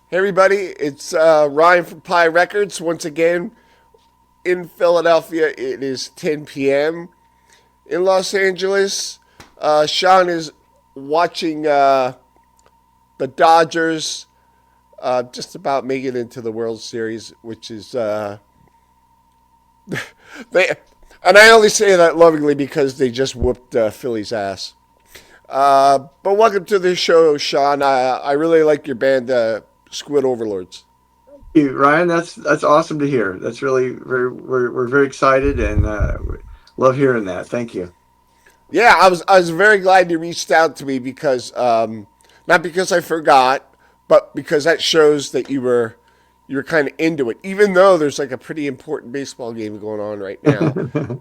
Hey everybody, it's Ryan from Pi Records once again in Philadelphia. It is 10 p.m. In Los Angeles. Shaun is watching the Dodgers just about make it into the World Series, which is they. And I only say that lovingly because they just whooped Philly's ass. But welcome to the show, Shaun. I really like your band, Squid Overlords. You, Ryan. That's awesome to hear. That's really we're very excited and love hearing that. Thank you. Yeah, I was very glad you reached out to me because not because I forgot, but because that shows that you were kind of into it, even though there's like a pretty important baseball game going on right now,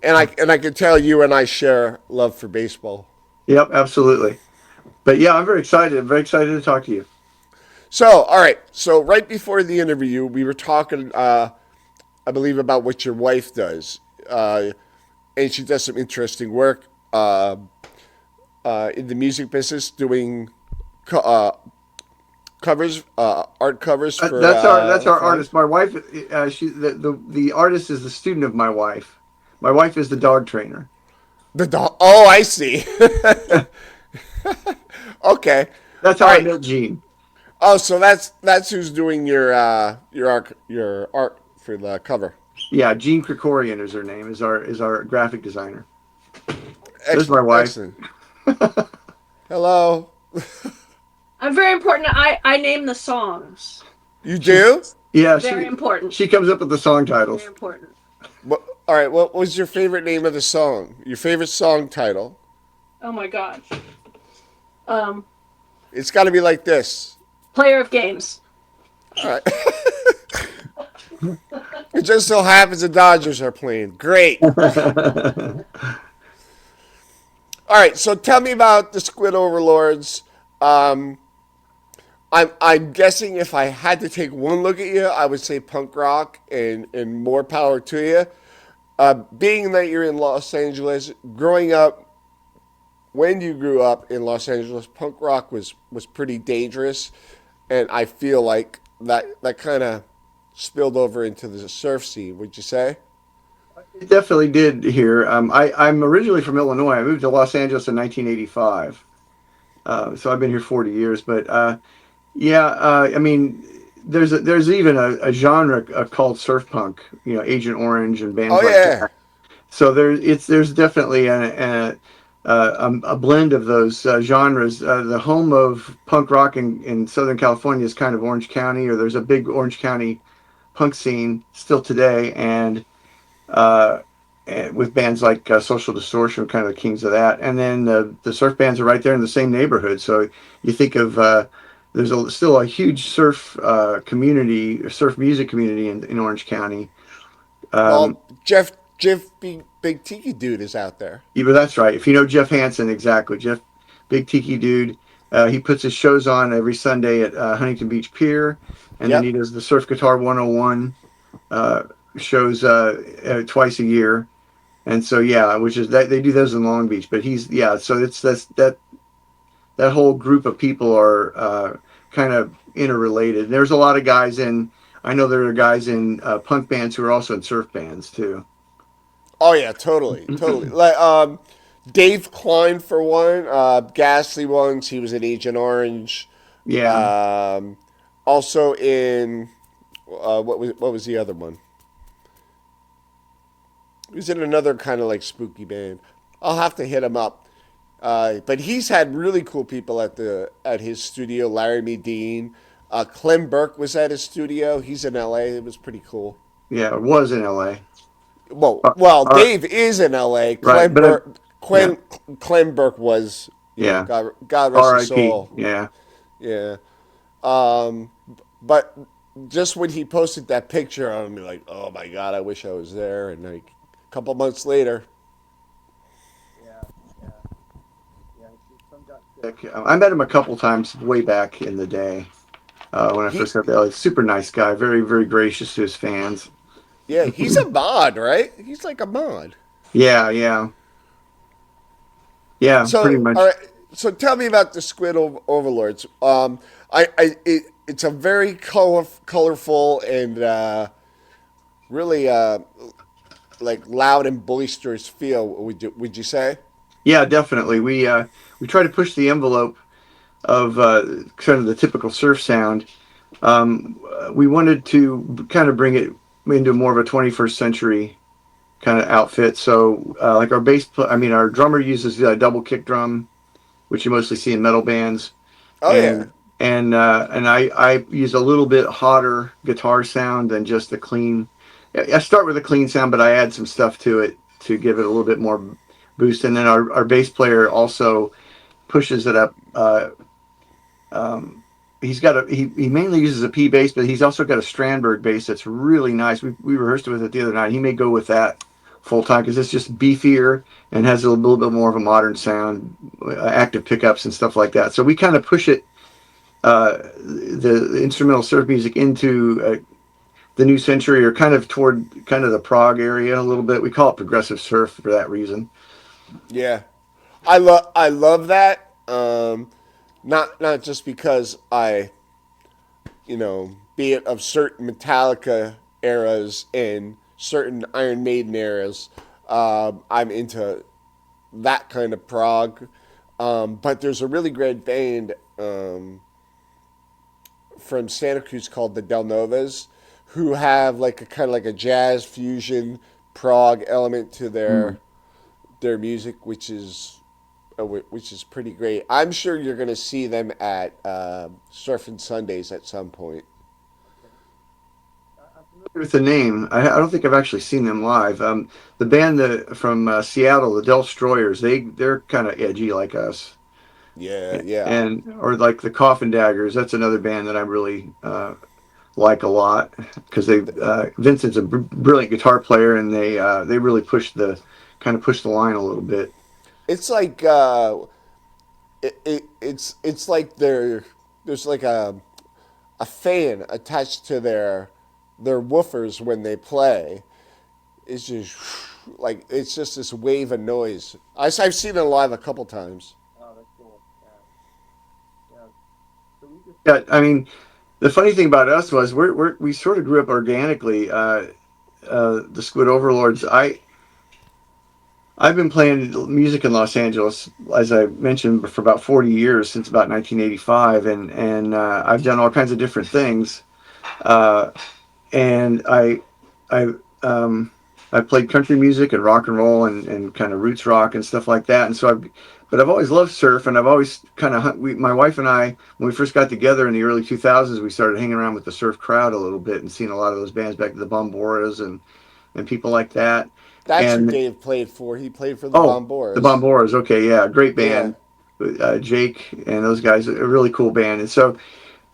and I can tell you and I share love for baseball. Yep, absolutely. But yeah, I'm very excited. I'm very excited to talk to you. So, all right. So, right before the interview, we were talking, I believe, about what your wife does, and she does some interesting work in the music business, doing co- uh, covers, art covers for That's our flags. artist. My wife, she the artist is the student of my wife. My wife is the dog trainer. The dog. Oh, I see. Okay. That's All how I right. met Gene. Oh, so that's who's doing your art for the cover. Yeah, Gene Krikorian is her name. Is our graphic designer. There's my Excellent. wife. Excellent. Hello. I'm very important. I name the songs. You She's do? yeah. Very important. She comes up with the song Very titles. important. What, all right. What was your favorite name of the song? Your favorite song title? Oh my god. Um, It's got to be like this. Player of games. All right. It just so happens the Dodgers are playing. Great. All right. So tell me about the Squid Overlords. Um, I'm guessing if I had to take one look at you, I would say punk rock and more power to you. Being that you're in Los Angeles, growing up, when you grew up in Los Angeles, punk rock was pretty dangerous, and I feel like that kind of spilled over into the surf scene. Would you say? It definitely did here. I'm originally from Illinois. I moved to Los Angeles in 1985. So I've been here 40 years. But yeah, I mean, there's even a genre called surf punk. Agent Orange and bands Oh like yeah. that. So there's definitely a blend of those genres. The home of punk rock in Southern California is kind of Orange County, or there's a big Orange County punk scene still today, uh, and with bands like Social Distortion, kind of the kings of that. And then the surf bands are right there in the same neighborhood. So you think of still a huge surf community, surf music community in Orange County. Um, Well, Jeff Big Tiki dude is out there. yeah, but that's right. If you know Jeff Hanson, exactly. Jeff, big tiki dude. He puts his shows on every Sunday at Huntington Beach Pier, and then he Yep. does the Surf Guitar 101 uh, shows twice a year. And so yeah, which is that they do those in Long Beach, but he's yeah. So it's that whole group of people are kind of interrelated. There's a lot of guys in. I know there are guys in punk bands who are also in surf bands too. Oh yeah, totally, totally. Like Dave Klein for one, Ghastly Ones. He was in Agent Orange. Yeah, Um, Also in what was the other one? He was in another kind of like spooky band. I'll have to hit him up. But he's had really cool people at his studio. Larry Medine, Clem Burke was at his studio. He's in L.A. It was pretty cool. yeah, it was in L.A. Well, Uh, Dave is in L.A. right, Clem Burke, yeah, Clem Burke was, yeah. God rest his R.I.P. soul. Yeah, Yeah. Um, but just when he posted that picture, I'm like, oh my God, I wish I was there. And like a couple months later, yeah, yeah, yeah. Some got sick. I met him a couple times way back in the day when I he, first got there. Like, super nice guy, very very gracious to his fans. yeah, he's a mod, right? He's like a mod. Yeah, yeah, yeah. Pretty So, all much. right. So tell me about the Squid Overlords. it's a very colorful and really like loud and boisterous feel. Would you say? Yeah, definitely. We try to push the envelope of kind of the typical surf sound. We wanted to kind of bring it into more of a 21st century kind of outfit. So, like our drummer uses a double kick drum, which you mostly see in metal bands, Oh yeah, and and I use a little bit hotter guitar sound than just the clean. I start with a clean sound, but I add some stuff to it to give it a little bit more boost. And then our bass player also pushes it up. He mainly uses a P bass, but he's also got a Strandberg bass that's really nice. We rehearsed with it the other night. He may go with that full time because it's just beefier and has a little bit more of a modern sound, active pickups and stuff like that. So we kind of push it, the instrumental surf music into the new century, or kind of toward kind of the prog area a little bit. We call it progressive surf for that reason. yeah. I love that. Not just because be it of certain Metallica eras and certain Iron Maiden eras, I'm into that kind of prog. But there's a really great band from Santa Cruz called the Del Novas, who have like a kind of like a jazz fusion prog element to Mm. their music, which is pretty great. I'm sure you're going to see them at Surfin Sundays at some point. With the name, I don't think I've actually seen them live. The band from Seattle, the Del Destroyers, they're kind of edgy like us, Yeah, yeah. and or like the Coffin Daggers. That's another band that I really like a lot because Vincent's a brilliant guitar player, and they really push the line a little bit. It's like it's like there's like a fan attached to their woofers when they play. It's just like it's just this wave of noise. I've seen it live a couple times. Yeah, I mean, the funny thing about us was we sort of grew up organically. The Squid Overlords. I've been playing music in Los Angeles, as I mentioned, for about 40 years, since about 1985, and I've done all kinds of different things. Uh, and I I played country music and rock and roll and kind of roots rock and stuff like that. And so I've always loved surf, and I've always kind of my wife and I, when we first got together in the early 2000s, we started hanging around with the surf crowd a little bit and seeing a lot of those bands back to the Bomboras and people like that. That's who And Dave played for. He played for the oh, the Bomboras. Bomboras. Okay, yeah, great Yeah, band. Jake and those guys, a really cool band. And so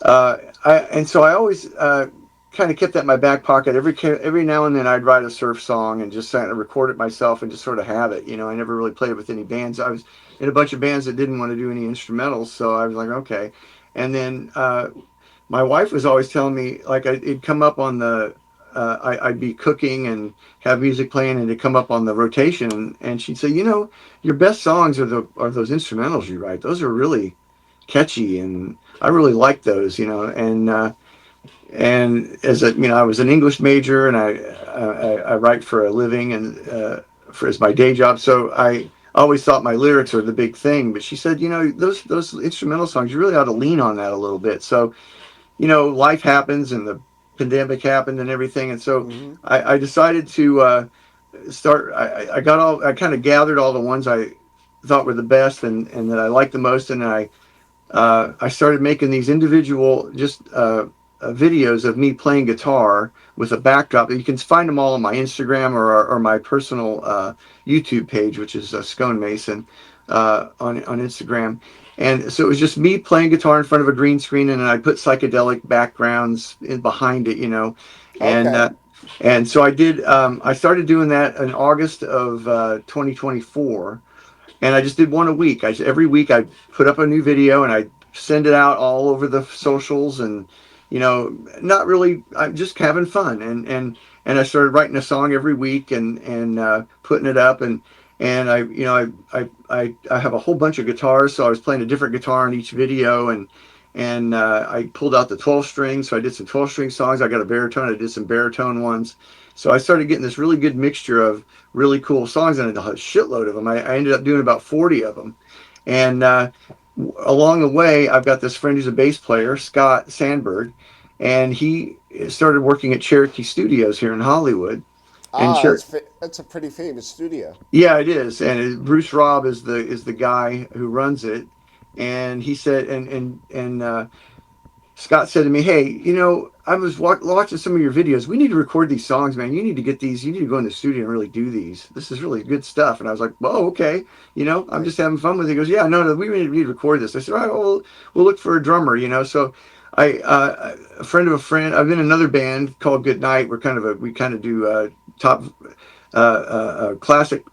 I always kind of kept that in my back pocket. Every now and then I'd write a surf song and just kind of record it myself and just sort of have it. I never really played with any bands. I was in a bunch of bands that didn't want to do any instrumentals, so I was like, okay. And then my wife was always telling me, like, it'd come up on I'd be cooking and have music playing, and it'd come up on the rotation, and she'd say, your best songs are those instrumentals you write. Those are really catchy, and I really like those, and I was an English major, and I write for a living, and for as my day job. So I always thought my lyrics were the big thing. But she said, those instrumental songs, you really ought to lean on that a little bit. So life happens, and the pandemic happened, and everything, and so I decided to start. I kind of gathered all the ones I thought were the best, and that I liked the most, and I started making these individual just videos of me playing guitar with a backdrop. You can find them all on my Instagram or my personal YouTube page, which is Scone Mason on Instagram. And so it was just me playing guitar in front of a green screen, and then I put psychedelic backgrounds in behind it, and okay. and so I did. I started doing that in August of 2024, and I just did one a week. Every week I put up a new video and I send it out all over the socials, and not really. I'm just having fun, and I started writing a song every week and putting it up, and I have a whole bunch of guitars, so I was playing a different guitar in each video, and I pulled out the 12 string. So I did some 12-string songs. I got a baritone. I did some baritone ones. So I started getting this really good mixture of really cool songs, and a shitload of them. I ended up doing about 40 of them. And along the way, I've got this friend who's a bass player, Scott Sandberg, and he started working at Cherokee Studios here in Hollywood. And Ah, that's a pretty famous studio. yeah, it is. And Bruce Robb is the guy who runs it. And he said, and Scott said to me, "Hey, I was watching some of your videos. We need to record these songs, man. You need to get these. You need to go in the studio and really do these. This is really good stuff." And I was like, "Well, okay. I'm just Nice. having fun with it." He goes, "Yeah, no, no, we need to record this." I said, "All right, well, we'll look for a drummer." So a friend of a friend. I'm in another band called Good Night. We kind of do top classic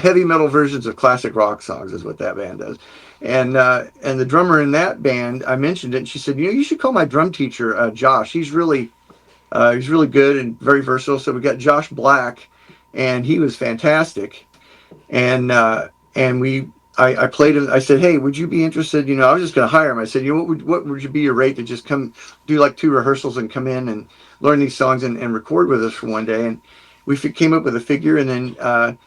heavy metal versions of classic rock songs is what that band does. And the drummer in that band, I mentioned it, and she said, you should call my drum teacher Josh. He's really good and very versatile. So we got Josh Black, and he was fantastic. And I played him. I said, "Hey, would you be interested?" I was just going to hire him. I said, what would you be your rate to just come do like 2 rehearsals and come in and learn these songs and record with us for one day? And we came up with a figure, and then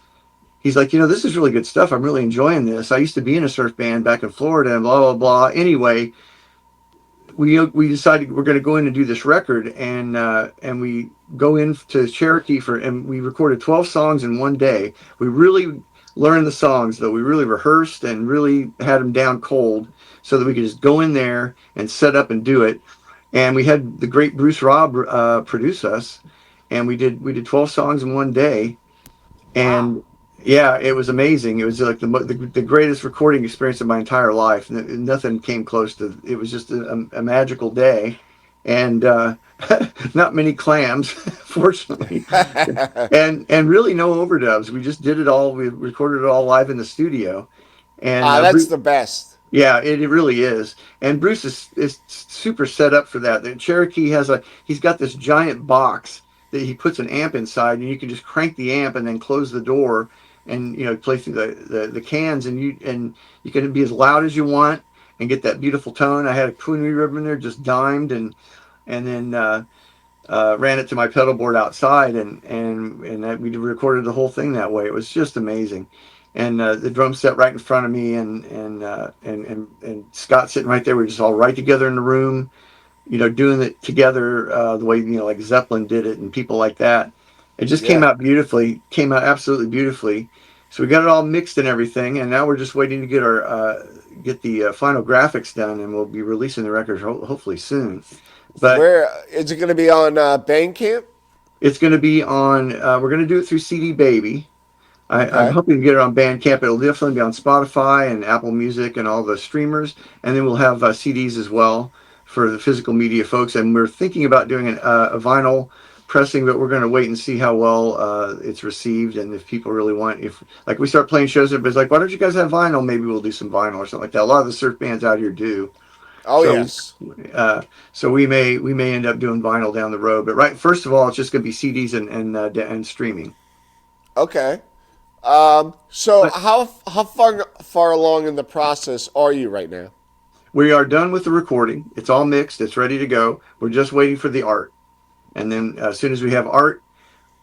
he's like, this is really good stuff. I'm really enjoying this. I used to be in a surf band back in Florida, and blah blah blah. Anyway, we decided we're going to go in and do this record, and we go in to Cherokee and we recorded 12 songs in one day. We really learned the songs, though. We really rehearsed and really had them down cold so that we could just go in there and set up and do it. And we had the great Bruce Robb produce us, and we did 12 songs in one day. Wow. And yeah, it was amazing. It was like the greatest recording experience of my entire life. Nothing came close to it. Was just a magical day, and not many clams, fortunately, and really no overdubs. We just did it all. We recorded it all live in the studio, and Ah, that's the best. yeah, it really is. And Bruce is super set up for that. The Cherokee he's got this giant box that he puts an amp inside, and you can just crank the amp and then close the door, and play through the cans, and you can be as loud as you want and get that beautiful tone. I had a twin reverb in there, just dimed, and then ran it to my pedal board outside, and we recorded the whole thing that way. It was just amazing. And the drum set right in front of me, and Scott sitting right there. We were just all right together in the room, doing it together the way like Zeppelin did it, and people like that. It just came Yeah. out beautifully. Came out absolutely beautifully. So we got it all mixed and everything, and now we're just waiting to get the final graphics done, and we'll be releasing the record hopefully soon. But Where is it going to be on Bandcamp? it's going to be on. We're going to do it through CD Baby. I'm Okay. hoping to get it on Bandcamp. It'll definitely be on Spotify and Apple Music and all the streamers, and then we'll have CDs as well for the physical media folks. And we're thinking about doing a vinyl pressing, but we're going to wait and see how well it's received, and if people really want. If like we start playing shows, everybody's like, "Why don't you guys have vinyl? Maybe we'll do some vinyl or something like that." A lot of the surf bands out here do. Oh So, yes. so we may end up doing vinyl down the road. But right, first of all, it's just going to be CDs and streaming. Okay. So how far along in the process are you right now? We are done with the recording. It's all mixed. It's ready to go. We're just waiting for the art, and then as soon as we have art,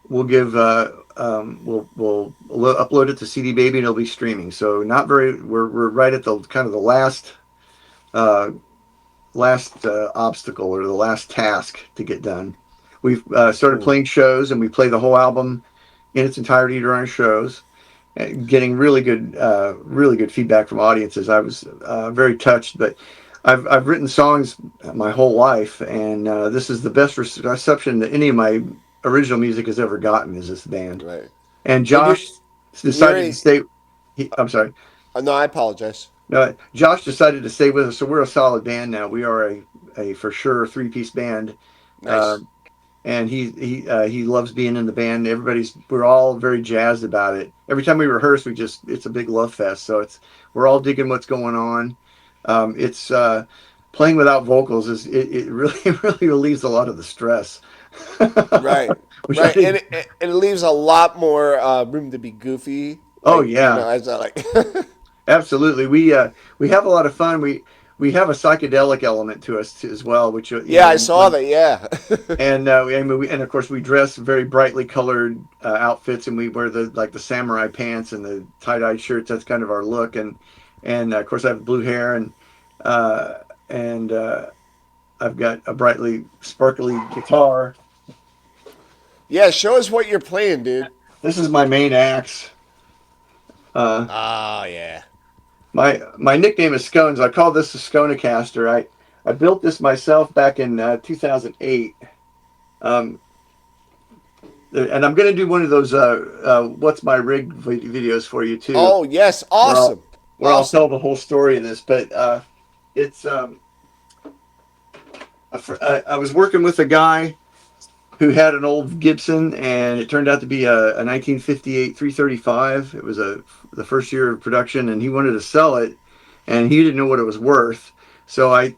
we'll give we'll upload it to CD Baby, and it'll be streaming. So not very. We're right at the kind of the uh, last obstacle or the last task to get done. We've started Cool. playing shows, and we play the whole album in its entirety during shows, getting really good feedback from audiences. I was very touched, but I've written songs my whole life, and this is the best reception that any of my original music has ever gotten. Is this band? Right. And And Josh you're decided to stay. I'm sorry. no, I apologize. Josh decided to stay with us, so we're a solid band now. We are a for sure three-piece band. Uh, Nice. and he loves being in the band. We're all very jazzed about it. Every time we rehearse, it's a big love fest. So we're all digging what's going on. It's playing without vocals it really it really relieves a lot of the stress. Right. Which I Right. And think. it leaves a lot more room to be goofy. Oh Like yeah, as I like. absolutely. We have a lot of fun. we have a psychedelic element to us as well, which Yeah, I saw that. Yeah. and I mean, and of course we dress very brightly colored outfits, and we wear the samurai pants and the tie dye shirts. That's kind of our look, and of course I have blue hair, uh, and I've got a brightly sparkly guitar. Yeah, show us what you're playing, dude. This is my main axe. Uh, Ah, yeah. my nickname is Scones. I call this the Sconecaster. I built this myself back in 2008. Um, and I'm going to do one of those what's my rig videos for you too, Oh, yes. where Awesome. I'll Awesome. tell the whole story of this. But it's I was working with a guy who had an old Gibson, and it turned out to be a 1958 335. It was the first year of production, and he wanted to sell it, and he didn't know what it was worth. So I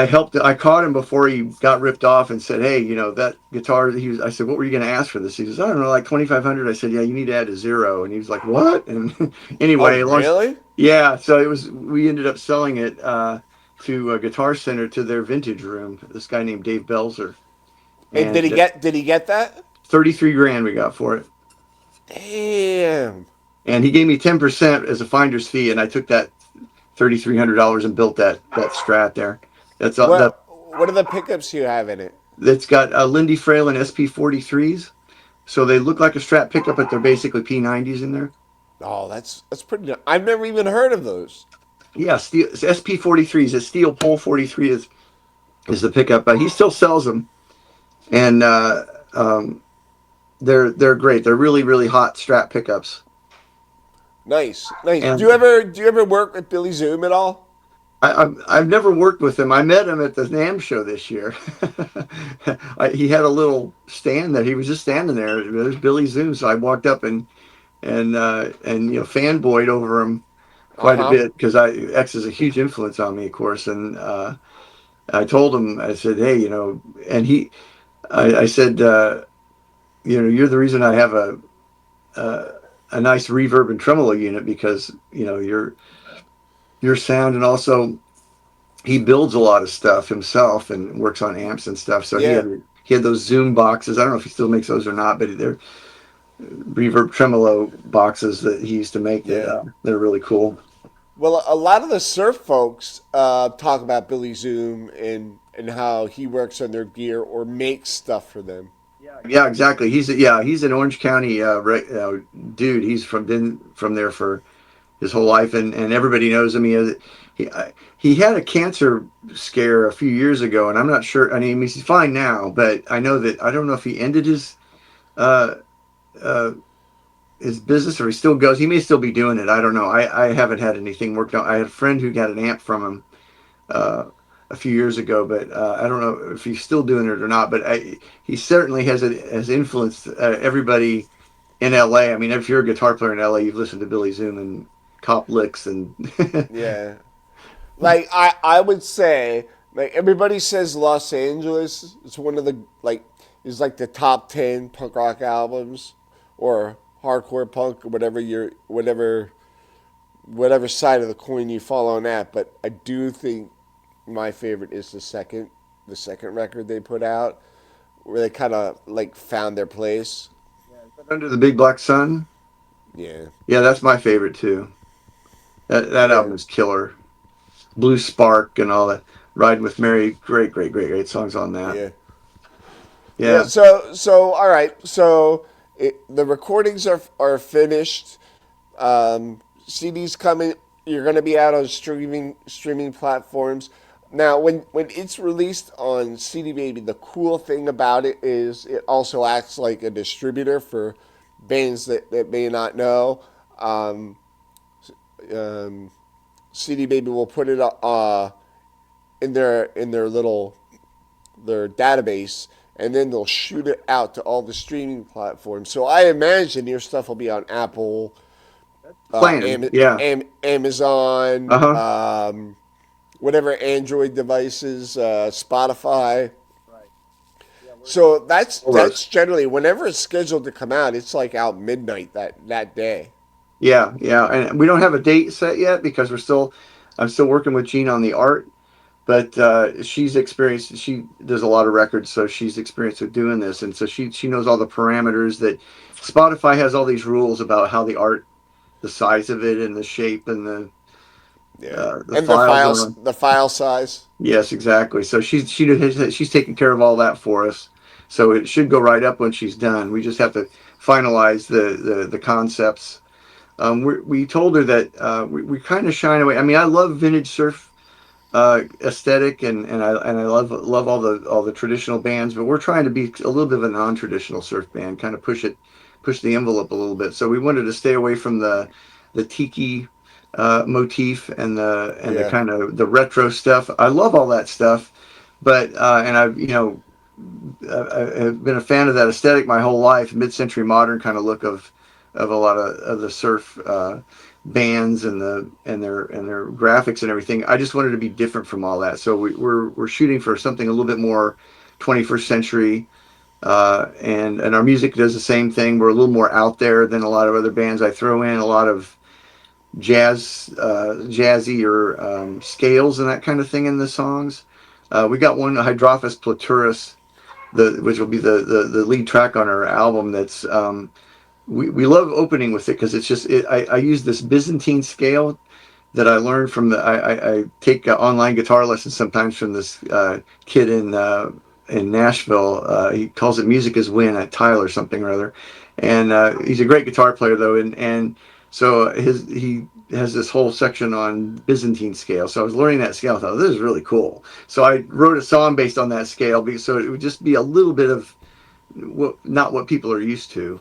helped. I caught him before he got ripped off, and said, "Hey, that guitar." I said, "What were you going to ask for this?" He says, "I don't know, like 2,500." I said, "Yeah, you need to add a zero." And he was like, "What?" And Oh, anyway, really? yeah. So we ended up selling it to a Guitar Center, to their vintage room. This guy named Dave Belzer, And and did he get that? 33 grand we got for it. Damn. And he gave me 10% as a finder's fee, and I took that $3,300 and built that Strat there. That's What are the pickups you have in it? that's got Lindy Frail and SP43s. So they look like a Strat pickup, but they're basically P90s in there. Oh, that's pretty. I've never even heard of those. Yeah, steel SP43s. A steel pole 43 is the pickup. He still sells them, and they're great. They're really really hot Strat pickups. Nice, nice. And Do you ever work with Billy Zoom at all? I've never worked with him. I met him at the NAMM show this year. He had a little stand that he was just standing there. There's Billy Zoom, so I walked up and fanboyed over him Uh quite a huh. bit, because X is a huge influence on me, of course. And I told him, I said, "Hey, and I said, you're the reason I have a nice reverb and tremolo unit, because your sound, and also he builds a lot of stuff himself and works on amps and stuff. So Yeah, he had those Zoom boxes. I don't know if he still makes those or not, but they're reverb tremolo boxes that he used to make, that yeah. they're really cool. Well, a lot of the surf folks talk about Billy Zoom and how he works on their gear or makes stuff for them. Yeah, exactly. He's an Orange County dude. He's been from there for his whole life, and everybody knows him. He he had a cancer scare a few years ago, and I'm not sure. I mean, he's fine now, but I don't know if he ended uh, uh, his business, or he still goes. He may still be doing it. I don't know. I haven't had anything worked out. I had a friend who got an amp from him uh, a few years ago, but I don't know if he's still doing it or not. But he certainly has influenced everybody in LA. I mean, if you're a guitar player in LA, you've listened to Billy Zoom and Cop Licks and Yeah. Like I would say, like everybody says Los Angeles is one of the like is like the top 10 punk rock albums or hardcore punk or whatever side of the coin you fall on that. But I do think my favorite is the second record they put out where they kind of like found their place. Under the Big Black Sun. Yeah, Yeah, that's my favorite too. That yeah, album is killer. Blue Spark and all that. Ride with Mary, great, great, great, great songs on that. yeah. Yeah, Yeah, so all right. So the recordings are finished. CDs coming. You're going to be out on streaming platforms. Now, when it's released on CD Baby, the cool thing about it is it also acts like a distributor for bands that may not know. Um, um, CD Baby will put it in their little their database, and then they'll shoot it out to all the streaming platforms. So I imagine your stuff will be on Apple, plan. Yeah. Amazon, Uh huh. whatever Android devices, Spotify. So All that's those. generally whenever it's scheduled to come out. It's like out midnight that day. Yeah, yeah, and we don't have a date set yet, because we're still. I'm still working with Gene on the art, but she's experienced. She does a lot of records, so she's experienced with doing this, and so she knows all the parameters that Spotify has all these rules about how the art, the size of it, and the shape, and Yeah, the and the files files, are on. the file size. Yes, exactly. So she's taking care of all that for us. So it should go right up when she's done. We just have to finalize the concepts. We told her that we kind of shine away. I mean, I love vintage surf aesthetic, and I love all the traditional bands, but we're trying to be a little bit of a non-traditional surf band, kind of push the envelope a little bit. So we wanted to stay away from the tiki motif and the Yeah, kind of the retro stuff. I love all that stuff, but and I've I've been a fan of that aesthetic my whole life, mid-century modern kind of look of a lot of the surf bands and their graphics and everything. I just wanted to be different from all that, so we're shooting for something a little bit more 21st century. And our music does the same thing. We're a little more out there than a lot of other bands. I throw in a lot of jazzy or scales and that kind of thing in the songs. We got one Hydrophis Platurus, which will be the lead track on our album. That's we love opening with it because it's just I use this Byzantine scale that I learned from I take online guitar lessons sometimes from this kid in Nashville. He calls it Music is Win at Tyler something or other, and he's a great guitar player though, and so he has this whole section on Byzantine scale. So I was learning that scale. I thought this is really cool. So I wrote a song based on that scale, so it would just be a little bit of not what people are used to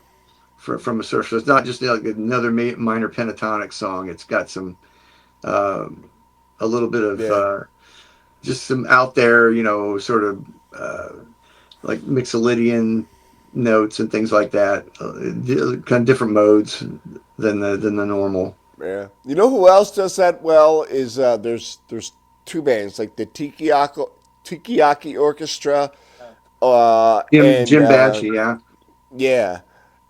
from a surf. So it's not just like another minor pentatonic song. It's got some uh, a little bit of yeah, just some out there, sort of uh, like Mixolydian notes and things like that. Kind of different modes than the normal. yeah. You know who else does that well is there's two bands like the Tiki Orchestra, and Jim Batchy, yeah. yeah,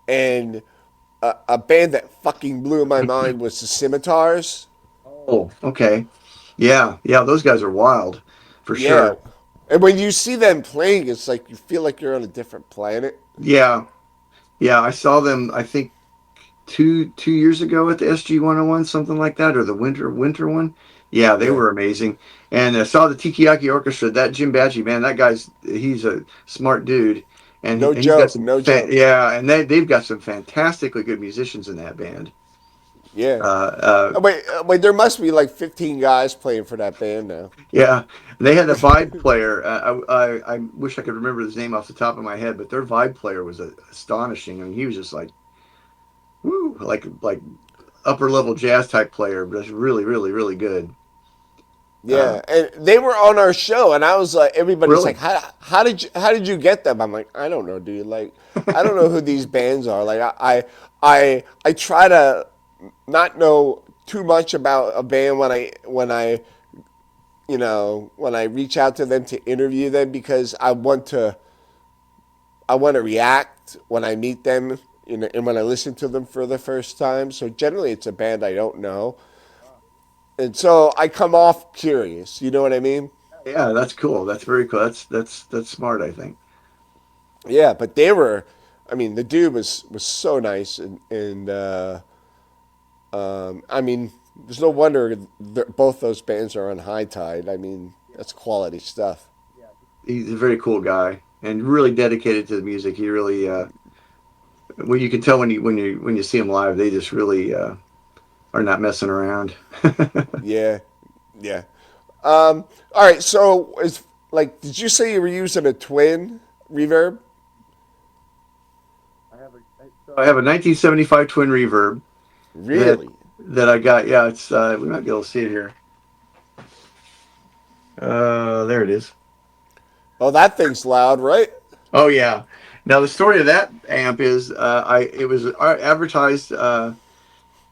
and a band that fucking blew my mind was the Scimitars. Oh, okay. Yeah, yeah, those guys are wild for Yeah, sure. and when you see them playing, it's like you feel like you're on a different planet. Yeah, yeah, I saw them. I think two years ago at the SG 101, something like that, or the winter one. Yeah, they Yeah, were amazing. And I saw the Tiki Orchestra. That Jim Badgie, man, he's a smart dude, and no he's got joke, some no joke. yeah, and they've got some fantastically good musicians in that band. Yeah. Uh, Wait, there must be like 15 guys playing for that band now. yeah, they had a vibe player. I wish I could remember his name off the top of my head, but their vibe player was astonishing. I mean, he was just like, woo, like upper level jazz type player, but it's really, really, really good. Uh, Yeah, and they were on our show, and I was like, everybody's like, really? how did you get them? I'm like, I don't know, dude. Like, I don't know who these bands are. Like, I try to not know too much about a band when I reach out to them to interview them because I want to react when I meet them, and when I listen to them for the first time. So generally, it's a band I don't know, and so I come off curious. You know what I mean? Yeah, that's cool. That's very cool. That's smart, I think. Yeah, but they were. I mean, the dude was so nice, I mean, there's no wonder both those bands are on high tide. I mean, that's quality stuff. He's a very cool guy and really dedicated to the music. He really well, you can tell when you see him live, they just really are not messing around. Yeah, yeah. All right. So, did you say you were using a twin reverb? I have a 1975 twin reverb that Really? I got. Yeah, it's we might be able to see it here. There it is. Oh, that thing's loud, right? Oh yeah. Now the story of that amp is I it was advertised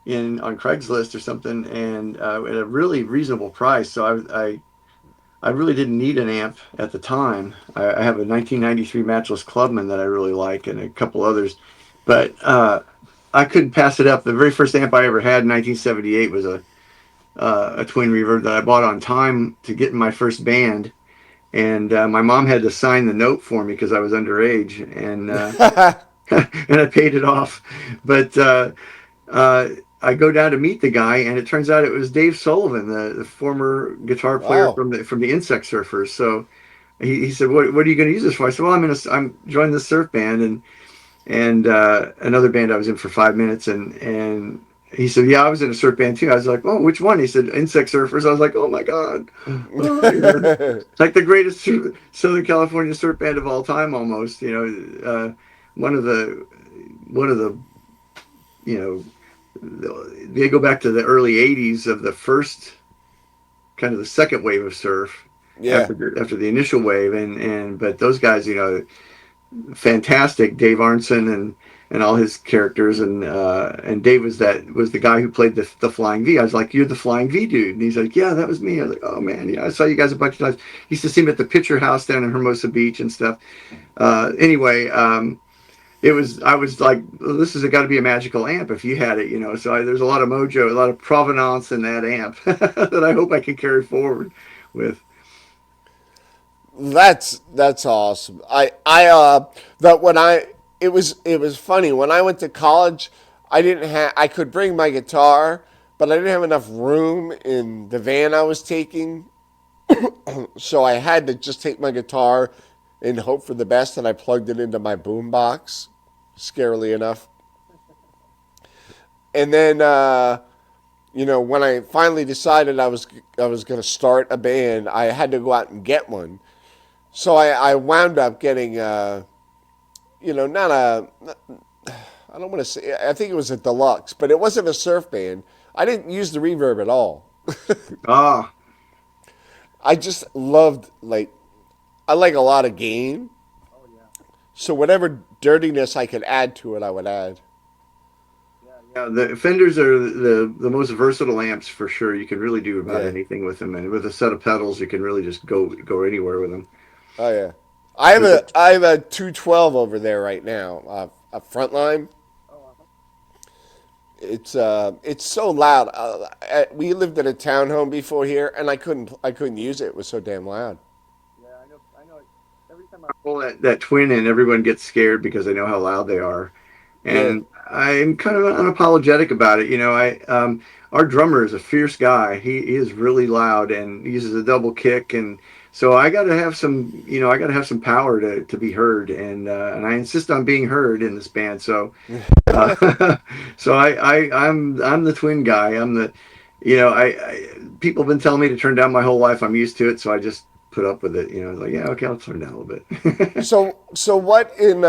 in on Craigslist or something, and at a really reasonable price. So I really didn't need an amp at the time. I have a 1993 Matchless Clubman that I really like, and a couple others, but I couldn't pass it up. The very first amp I ever had in 1978 was a twin reverb that I bought on time to get in my first band, and my mom had to sign the note for me because I was underage, and I paid it off. But uh, I go down to meet the guy, and it turns out it was Dave Sullivan, the former guitar player Wow. from the Insect Surfers. So he said, what are you going to use this for? I said, well, I'm joining the surf band and another band I was in for 5 minutes, and he said, yeah, I was in a surf band too. I was like, oh, which one? He said, Insect Surfers. I was like, oh my god, oh, it's like the greatest Southern California surf band of all time, almost. One of the one of the you they go back to the early '80s of the first kind of the second wave of surf Yeah. after the initial wave, and but those guys, fantastic. Dave Arnson and all his characters, and Dave was the guy who played the Flying V. I was like, you're the Flying V dude, and he's like, yeah, that was me. I was like, oh man, yeah, I saw you guys a bunch of times. He used to see him at the Picture House down in Hermosa Beach and stuff. Anyway, it was I was like, well, this has got to be a magical amp if you had it. So there's a lot of mojo, a lot of provenance in that amp that I hope I can carry forward with. That's awesome. That when I it was funny when I went to college. I could bring my guitar, but I didn't have enough room in the van I was taking, so I had to just take my guitar and hope for the best. And I plugged it into my boombox, scarily enough. And then when I finally decided I was going to start a band, I had to go out and get one. So I wound up getting, not a, I don't want to say, I think it was a deluxe, but it wasn't a surf band. I didn't use the reverb at all. Ah, I just loved, I like a lot of gain. So whatever dirtiness I could add to it, I would add. yeah, the Fenders are the most versatile amps for sure. You can really do about Yeah. anything with them, and with a set of pedals, you can really just go anywhere with them. Oh, yeah. I have a 212 over there right now, a frontline. It's so loud. We lived in a townhome before here, and I couldn't use it. It was so damn loud. Yeah, I know. I know. Every time I pull that twin in, everyone gets scared because they know how loud they are, Yeah. and I'm kind of unapologetic about it. Our drummer is a fierce guy. He is really loud and uses a double kick, and so I got to have some. I got to have some power to be heard, and I insist on being heard in this band. So so I'm the twin guy. I'm the, I people have been telling me to turn down my whole life. I'm used to it, so I just put up with it. Like, yeah, okay, I'll turn down a little bit. So what in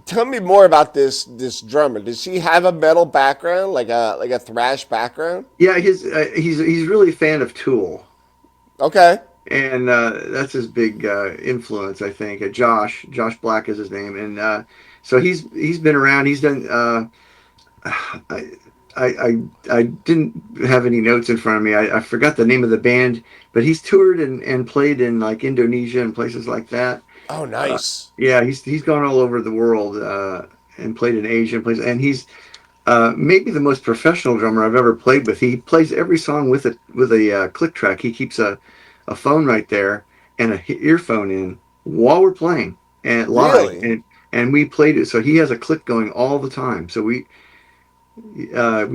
tell me more about this drummer. Does he have a metal background, like a thrash background? Yeah, he's really a fan of Tool, Okay. and that's his big influence, I think. Josh Black is his name, and so he's been around. He's done. I, I didn't have any notes in front of me. I forgot the name of the band, but he's toured and played in like Indonesia and places like that. Oh, Uh, nice. yeah, he's gone all over the world and played in Asia and places. And he's maybe the most professional drummer I've ever played with. He plays every song with a click track. He keeps a phone right there and a earphone in while we're playing and live, Really? and we played it. So he has a click going all the time. So we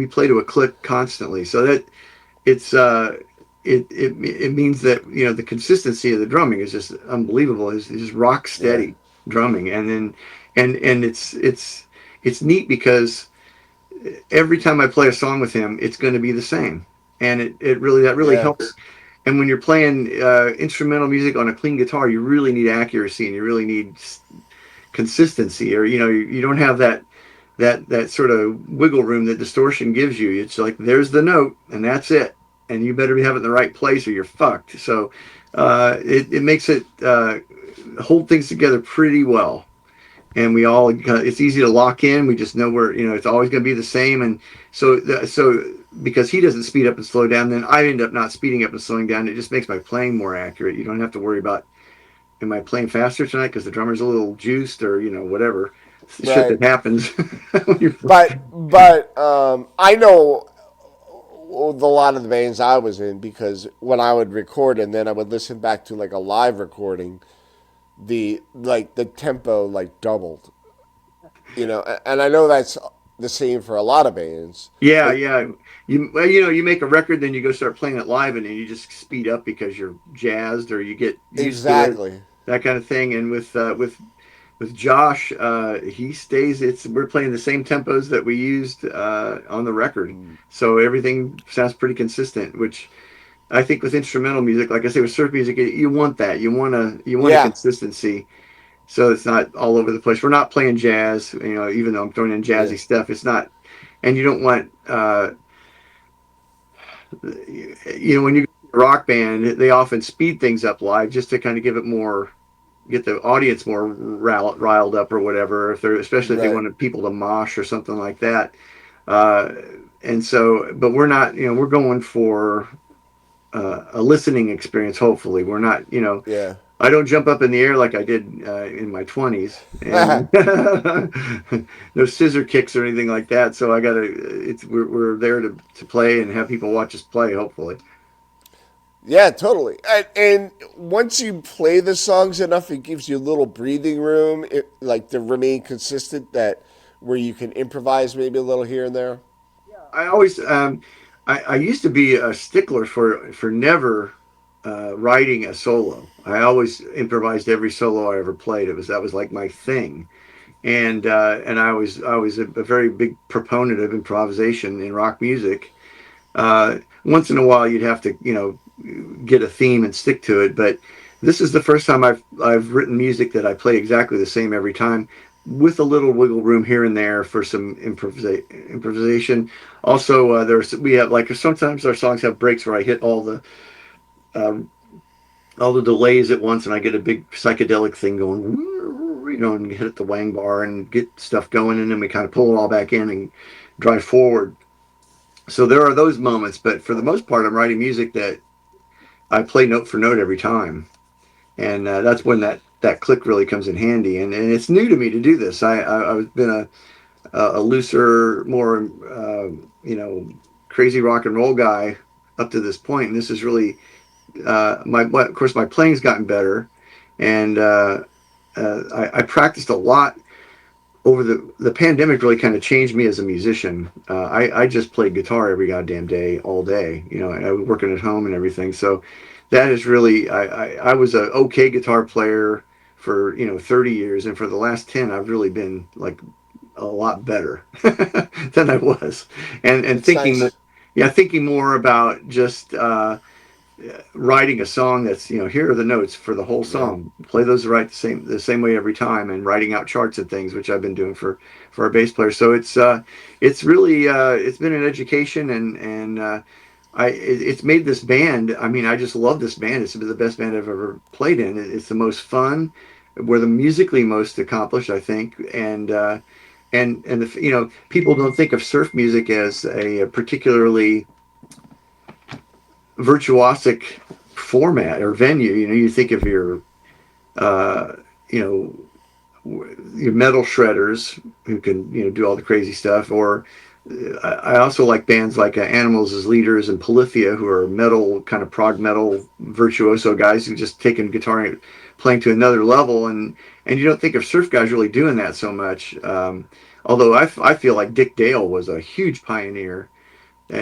play to a click constantly. So that it's it means that the consistency of the drumming is just unbelievable. It's just rock Yeah. steady drumming, and then and it's neat because every time I play a song with him, it's going to be the same, and that really Yeah. helps. And when you're playing instrumental music on a clean guitar, you really need accuracy and you really need consistency, or you don't have that sort of wiggle room that distortion gives you. It's like there's the note and that's it, and you better have it in the right place or you're fucked. So it makes it hold things together pretty well, and it's easy to lock in. We just know where it's always going to be the same, and so because he doesn't speed up and slow down, then I end up not speeding up and slowing down. It just makes my playing more accurate. You don't have to worry about, am I playing faster tonight because the drummer's a little juiced, or whatever shit Right. that happens when you're But I know a lot of the bands I was in, because when I would record and then I would listen back to like a live recording, the tempo like doubled, and I know that's the same for a lot of bands, Yeah, but yeah. You make a record, then you go start playing it live, and then you just speed up because you're jazzed or you get used to it, exactly, that kind of thing. And with Josh, he stays. It's we're playing the same tempos that we used on the record, so everything sounds pretty consistent. Which I think with instrumental music, like I say, with surf music, you want that. You want a yeah, consistency, so it's not all over the place. We're not playing jazz, even though I'm throwing in yeah, jazzy stuff. It's not, and you don't want, when you go to a rock band, they often speed things up live just to kind of give it more, get the audience more riled up or whatever. Especially if they right, wanted people to mosh or something like that. Uh, and so, but we're not, we're going for a listening experience. Hopefully, we're not, yeah. I don't jump up in the air like I did in my 20s, and no scissor kicks or anything like that. So I gotta. We're there to play and have people watch us play. Hopefully, Yeah, totally. And once you play the songs enough, it gives you a little breathing room, like to remain consistent. That where you can improvise maybe a little here and there. I always. I used to be a stickler for never writing a solo. I always improvised every solo I ever played. That was like my thing. And I was a very big proponent of improvisation in rock music. Once in a while, you'd have to get a theme and stick to it, but this is the first time I've written music that I play exactly the same every time, with a little wiggle room here and there for some improvisation. Also, we have, like, sometimes our songs have breaks where I hit um, all the delays at once, and I get a big psychedelic thing going, and hit the wang bar and get stuff going, and then we kind of pull it all back in and drive forward. So there are those moments, but for the most part, I'm writing music that I play note for note every time, and that's when that click really comes in handy. And it's new to me to do this. I've been a looser, more crazy rock and roll guy up to this point, and this is really of course, my playing's gotten better, and I practiced a lot over the pandemic. Really kind of changed me as a musician. I just played guitar every goddamn day, all day. And I was working at home and everything. So that is really I was a okay guitar player for 30 years, and for the last 10, I've really been like a lot better than I was, and It's thinking, nice. yeah, thinking more about just writing a song that's, here are the notes for the whole Yeah, song, play those right the same way every time, and writing out charts and things, which I've been doing for our bass player. So it's really it's been an education, and it's made this band. I mean, I just love this band. It's the best band I've ever played in. It's the most fun. We're the musically most accomplished, I think. And people don't think of surf music as a particularly virtuosic format or venue. You think of uh, you know, your metal shredders who can, do all the crazy stuff. Or I also like bands like Animals as Leaders and Polyphia, who are metal, kind of prog metal virtuoso guys who just taken guitar and playing to another level. And you don't think of surf guys really doing that so much. Although I feel like Dick Dale was a huge pioneer,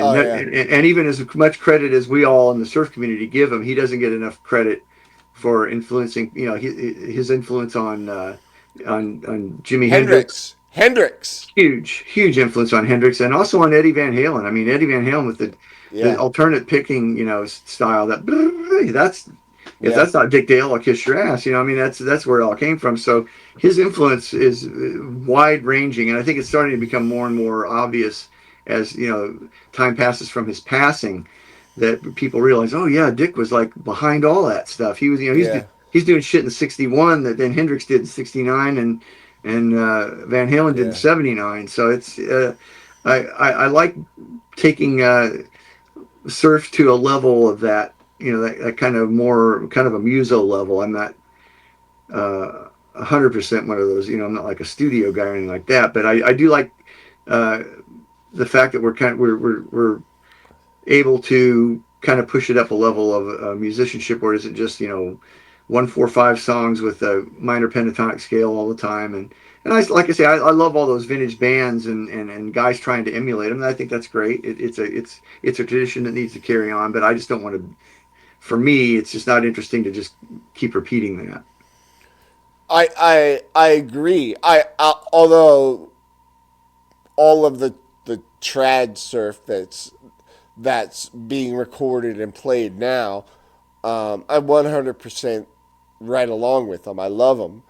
oh yeah, and even as much credit as we all in the surf community give him, he doesn't get enough credit for influencing. His influence on Jimi Hendrix, Hendrix. huge influence on Hendrix, and also on Eddie Van Halen. I mean, Eddie Van Halen with the Yeah, alternate picking, style. That's, if yeah, that's not Dick Dale, I'll kiss your ass. I mean, that's where it all came from. So his influence is wide ranging, and I think it's starting to become more and more obvious as time passes from his passing, that people realize, oh yeah, Dick was like behind all that stuff. He was, yeah. he's doing shit in '61 that then Hendrix did in '69, and Van Halen did in Yeah. '79. So it's I like taking surf to a level of that, that kind of more kind of a muso level. I'm not 100% one of those. I'm not like a studio guy or anything like that, but I do like uh, the fact that we're kind of we're able to kind of push it up a level of musicianship, or is it just 1 4 5 songs with a minor pentatonic scale all the time? And I like I say, I love all those vintage bands and guys trying to emulate them. And I think that's great. It's a tradition that needs to carry on. But I just don't want to. For me, it's just not interesting to just keep repeating that. I agree. Although all of the trad surf that's being recorded and played now, I'm 100% right along with them. I love them.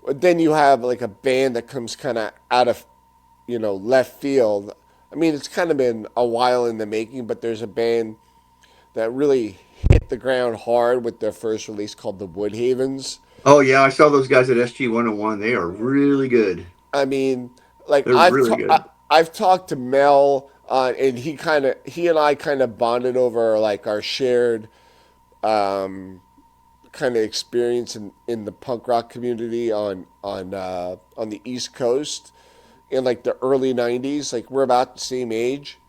But then you have like a band that comes kind of out of left field. I mean, it's kind of been a while in the making, but there's a band that really hit the ground hard with their first release called the Woodhavens. Oh yeah, I saw those guys at SG 101. They are really good. I mean, like They're really good. I've talked to Mel, and he and I kind of bonded over like our shared kind of experience in the punk rock community on the East Coast in like the early '90s. Like we're about the same age,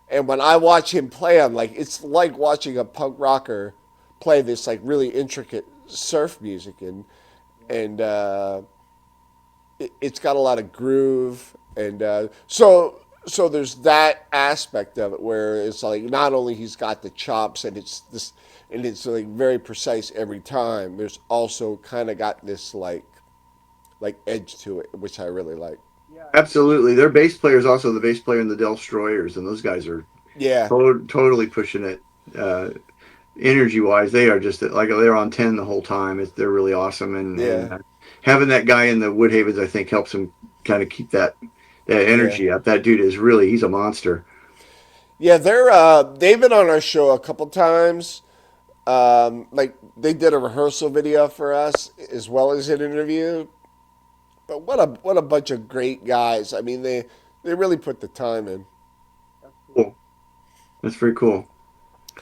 and when I watch him play, I'm like, it's like watching a punk rocker play this like really intricate surf music, and it's got a lot of groove, and so there's that aspect of it where it's like not only he's got the chops and it's like very precise every time. There's also kind of got this like edge to it, which I really like. Absolutely. Their bass player is also the bass player in the Destroyers, and those guys are Yeah, totally pushing it. Uh, Energy wise, they are just like they're on 10 the whole time. They're really awesome, and yeah, having that guy in the Woodhavens, I think, helps him kind of keep that yeah, energy up. That dude is really he's a monster. yeah. They've been on our show a couple times. Like they did a rehearsal video for us as well as an interview. But what a bunch of great guys. I mean, they really put the time in. Cool. That's very cool.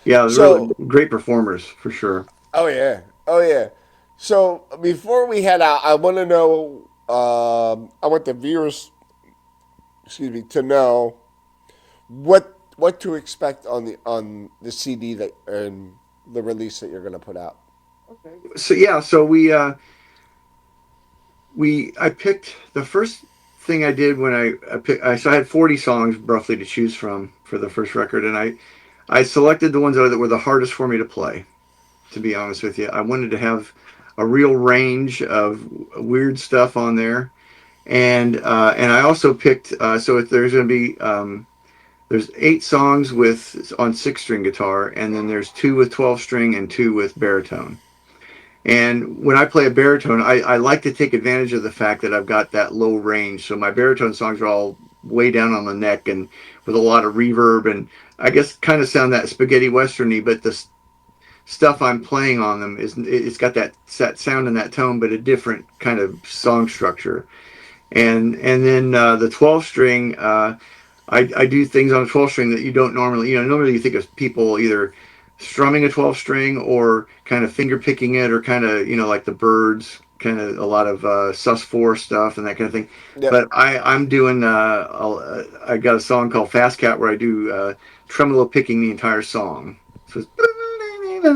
Yeah, really So, great performers for sure. oh yeah, oh yeah. So before we head out, I want to know. I want the viewers, excuse me, to know what to expect on the CD that and the release that you're going to put out. So yeah, so we I picked the first thing I did when I picked. So I had 40 songs roughly to choose from for the first record, and I selected the ones that were the hardest for me to play. To be honest with you, I wanted to have a real range of weird stuff on there, and I also picked. So if there's going to be there's 8 songs with on 6 string guitar, and then there's 2 with 12 string and 2 with baritone. And when I play a baritone, I like to take advantage of the fact that I've got that low range. So my baritone songs are all way down on the neck and with a lot of reverb, and I guess kind of sound that spaghetti westerny, but the stuff I'm playing on them it's got that sound and that tone, but a different kind of song structure. And then the 12 string, I do things on a 12 string that you don't normally, normally you think of people either strumming a 12 string or kind of finger picking it or kind of, like the Birds, kind of a lot of sus4 stuff and that kind of thing. Yep. But I'm doing, I got a song called Fast Cat where I do tremolo picking the entire song. So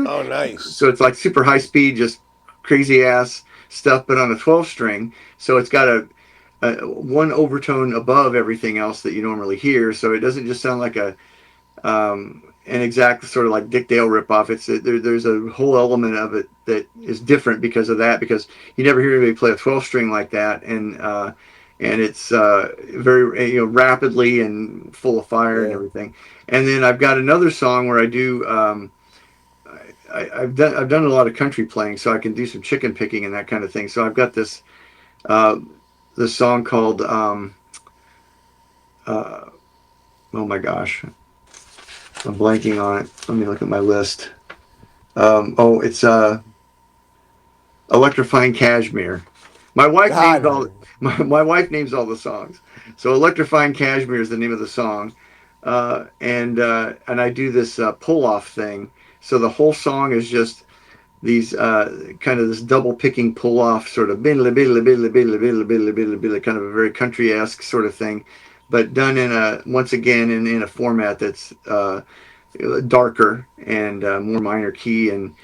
Oh, nice. so it's like super high speed, just crazy ass stuff, but on a 12 string. So it's got one overtone above everything else that you normally hear. So it doesn't just sound like an exact sort of like Dick Dale ripoff. There's a whole element of it that is different because of that. Because you never hear anybody play a 12 string like that, and it's very rapidly and full of fire and Yeah. everything. And then I've got another song where I do. I've done a lot of country playing, so I can do some chicken picking and that kind of thing. So I've got uh, this song called uh, oh my gosh, I'm blanking on it. Let me look at my list. It's Electrifying Cashmere. My wife names God. all my wife names all the songs. So Electrifying Cashmere is the name of the song, and I do this pull off thing. So the whole song is just these kind of this double picking pull off sort of kind of a very country esque sort of thing but done once again in a format that's darker and more minor key and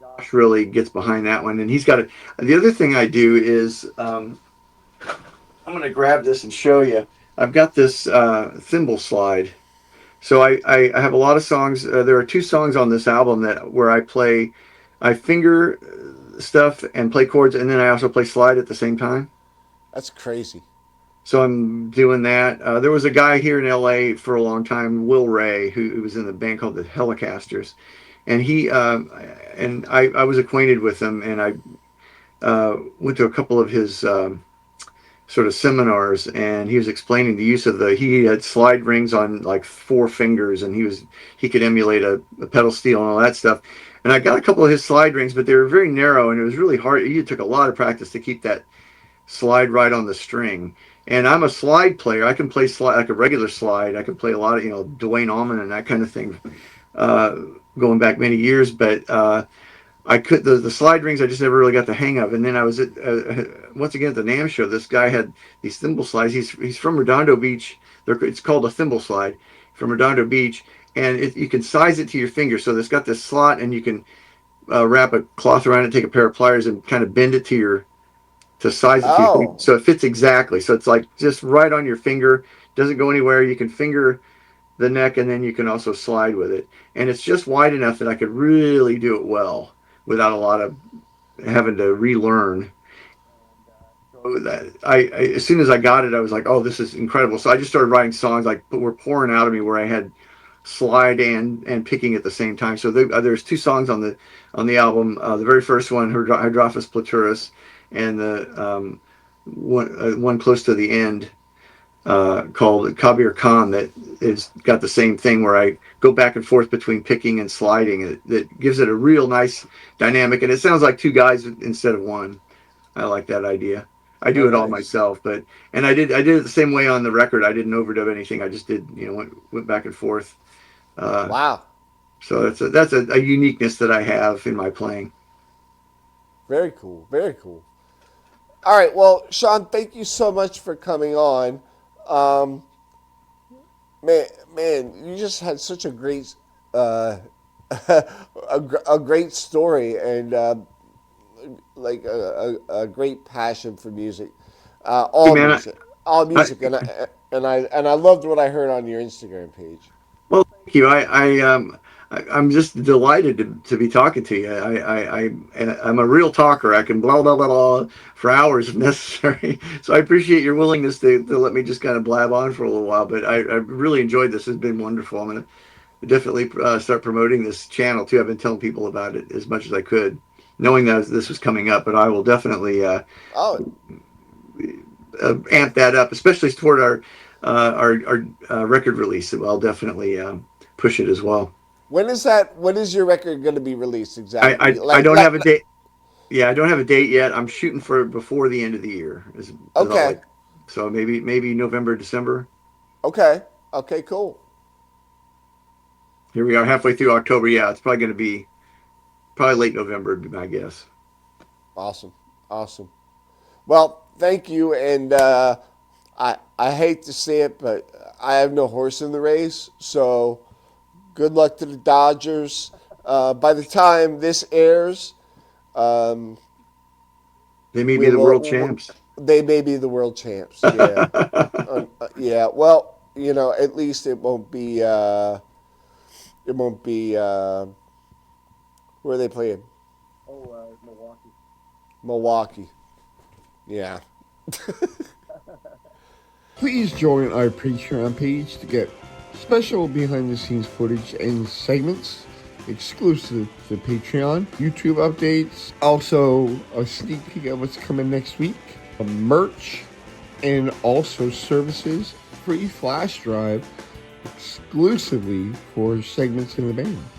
Josh really gets behind that one. And he's got the other thing I do is I'm going to grab this and show you. I've got this thimble slide. So I have a lot of songs. There are two songs on this album where I finger stuff and play chords, and then I also play slide at the same time. That's crazy. So I'm doing that. There was a guy here in LA for a long time, Will Ray, who was in the band called the Helicasters, and I was acquainted with him, and I went to a couple of his sort of seminars, and he was explaining the use of he had slide rings on like four fingers, and he could emulate a pedal steel and all that stuff. And I got a couple of his slide rings, but they were very narrow, and it was really hard. It took a lot of practice to keep that slide right on the string. And I'm a slide player. I can play slide like a regular slide. I can play a lot of Dwayne Allman and that kind of thing, uh, going back many years. But I could the slide rings I just never really got the hang of. And then I was at once again at the NAMM show. This guy had these thimble slides. He's from Redondo Beach. It's called a thimble slide from Redondo Beach, and you can size it to your finger. So it's got this slot, and you can wrap a cloth around it, take a pair of pliers, and kind of bend it to size it to your finger. Oh, So it fits exactly. So it's like just right on your finger. Doesn't go anywhere. You can finger the neck, and then you can also slide with it. And it's just wide enough that I could really do it well without a lot of having to relearn. So as soon as I got it, I was like, "Oh, this is incredible!" So I just started writing songs like were pouring out of me where I had slide and picking at the same time. So there's two songs on the album. The very first one, Hydrophis Platurus, and the one close to the end called Kabir Khan that is got the same thing where I go back and forth between picking and sliding. That gives it a real nice dynamic, and it sounds like two guys instead of one. I like that idea. I do oh, it all nice. myself, and I did it the same way on the record. I didn't overdub anything. I just did went back and forth. Uh, Wow. so that's a uniqueness that I have in my playing. Very cool. Very cool. All right. Well, Shaun, thank you so much for coming on. Um, man, you just had such a great, uh, a great story and like a great passion for music, Hey all man, music, all I music, and I loved what I heard on your Instagram page. well, thank you. I'm just delighted to be talking to you. I'm a real talker. I can blah blah blah blah for hours if necessary. So I appreciate your willingness to let me just kind of blab on for a little while. But I really enjoyed this. It's been wonderful. I'm gonna definitely start promoting this channel too. I've been telling people about it as much as I could, knowing that this was coming up. But I will definitely Oh, amp that up, especially toward our record release. I'll definitely push it as well. when is that? When is your record going to be released exactly? I don't have a date. Yeah, I don't have a date yet. I'm shooting for before the end of the year. Is all okay, like. So maybe November, December. okay, okay, cool. Here we are halfway through October. Yeah, it's probably going to be probably late November, would be my guess. Awesome, awesome. Well, thank you, and I hate to say it, but I have no horse in the race. So good luck to the Dodgers. By the time this airs, um, They may we be the world will. champs. They may be the world champs. Yeah, yeah. Well, at least it won't be. It won't be. Where are they playing? Milwaukee. Milwaukee. Yeah. Please join our Patreon page to get special behind the scenes footage and segments exclusive to Patreon, YouTube updates, also a sneak peek of what's coming next week, merch, and also services, free flash drive exclusively for segments in the band.